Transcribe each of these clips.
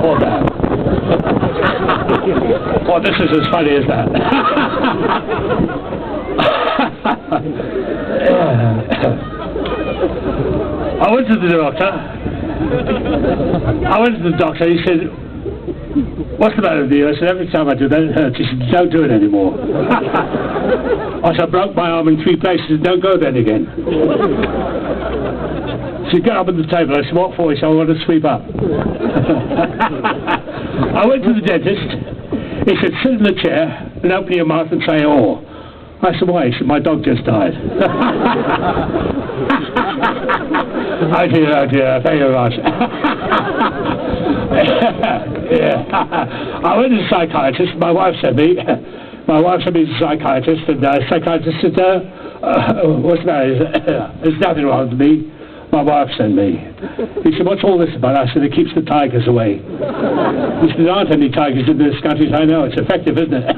Oh, no. Oh, this is as funny as that. I went to the doctor. He said, "What's the matter with you?" I said, "Every time I do that, it hurts." He said, "Don't do it anymore." I said, "I broke my arm in 3 places. Don't go then again." She got up at the table. I said, "What for?" He said, "I want to sweep up." I went to the dentist. He said, "Sit in the chair and open your mouth and say 'oh.'" I said, "Why?" He said, "My dog just died." Oh dear, thank you very much. Yeah. I went to the psychiatrist. My wife sent me. My wife sent me to the psychiatrist, and the psychiatrist said, "What's the matter? There's nothing wrong with me." My wife sent me. He said, "What's all this about?" I said, "It keeps the tigers away." He said, "There aren't any tigers in this country." I know, it's effective, isn't it?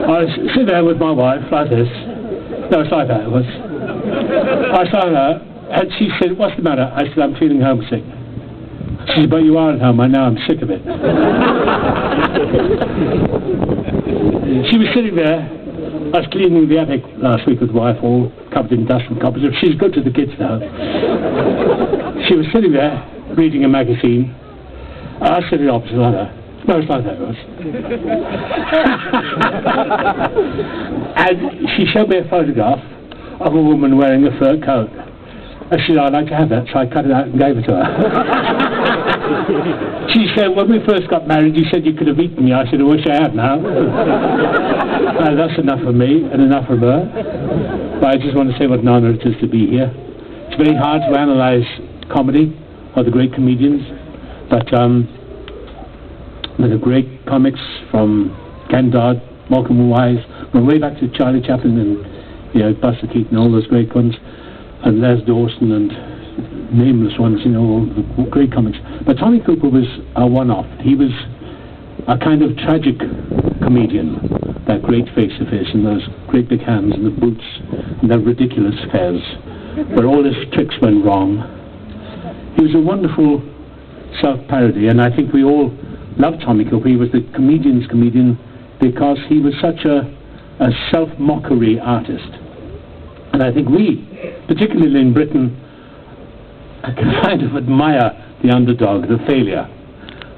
I was sitting there with my wife, like this. No, it's like that, it was. I saw her, and she said, "What's the matter?" I said, "I'm feeling homesick." She said, "But you are at home. I know, I'm sick of it." She was sitting there. I was cleaning the attic last week with the wife, all covered in dust and cobwebs. She's good to the kids now. She was sitting there, reading a magazine. I was sitting opposite her. No, it's like that, it was. And she showed me a photograph of a woman wearing a fur coat. I said, "I'd like to have that," so I cut it out and gave it to her. She said, "When we first got married, you said you could have eaten me." I said, "I wish I had now." That's enough for me and enough for her. But I just want to say what an honour it is to be here. It's very hard to analyse comedy or the great comedians, but the great comics from Ken Dodd, Malcolm Wise, going way back to Charlie Chaplin and Buster Keaton, all those great ones, and Les Dawson and nameless ones, all the great comics. But Tommy Cooper was a one-off. He was a kind of tragic comedian, that great face of his and those great big hands and the boots and the ridiculous fez, where all his tricks went wrong. He was a wonderful self-parody, and I think we all loved Tommy Cooper. He was the comedian's comedian because he was such a self-mockery artist. And I think we, particularly in Britain, kind of admire the underdog, the failure.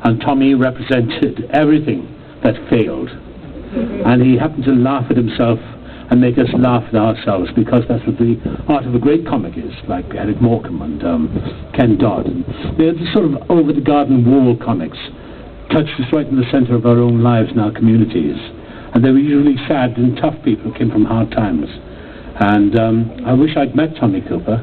And Tommy represented everything that failed. And he happened to laugh at himself and make us laugh at ourselves, because that's what the art of a great comic is, like Eric Morecambe and Ken Dodd. And they're the sort of over-the-garden-wall comics, touched us right in the centre of our own lives and our communities. And they were usually sad and tough people who came from hard times. And I wish I'd met Tommy Cooper,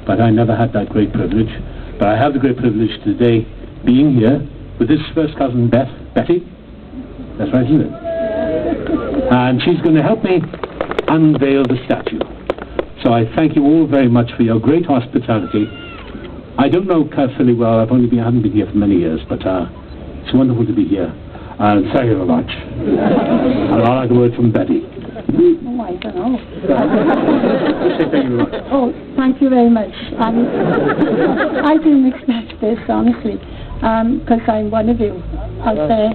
but I never had that great privilege. But I have the great privilege today being here with his first cousin, Betty. That's right, isn't it? And she's going to help me unveil the statue. So I thank you all very much for your great hospitality. I don't know Caerphilly well. I haven't been here for many years, but it's wonderful to be here. And thank you very much. And I'd like a word from Betty. Oh, I don't know. Oh, thank you very much. I didn't expect this, honestly, because I'm one of you out there.